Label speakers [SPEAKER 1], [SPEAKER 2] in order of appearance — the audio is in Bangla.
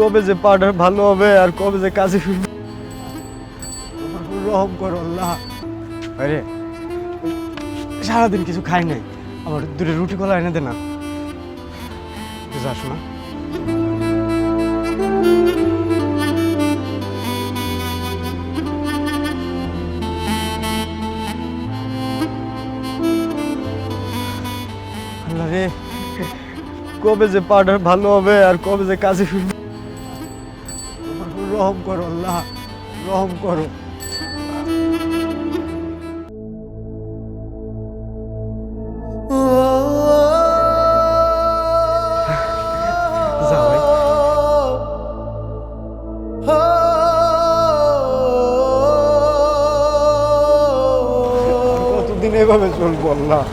[SPEAKER 1] কবে যে পাটা ভালো হবে আর কবে যে কাজে ফিরবে আমার উপর রহম করো আল্লাহ। আরে সারাদিন কিছু খাই নাই, আমার দূরে রুটি কলা এনে দে না। তুই যাস না। আল্লাহ রে, কবে যে পাটা ভালো হবে আর কবে যে কাজে ফিরবে আমার উপর রহম করো আল্লাহ, রহম করো। যা ভাই। আর কতদিন এভাবে চলবো আল্লাহ?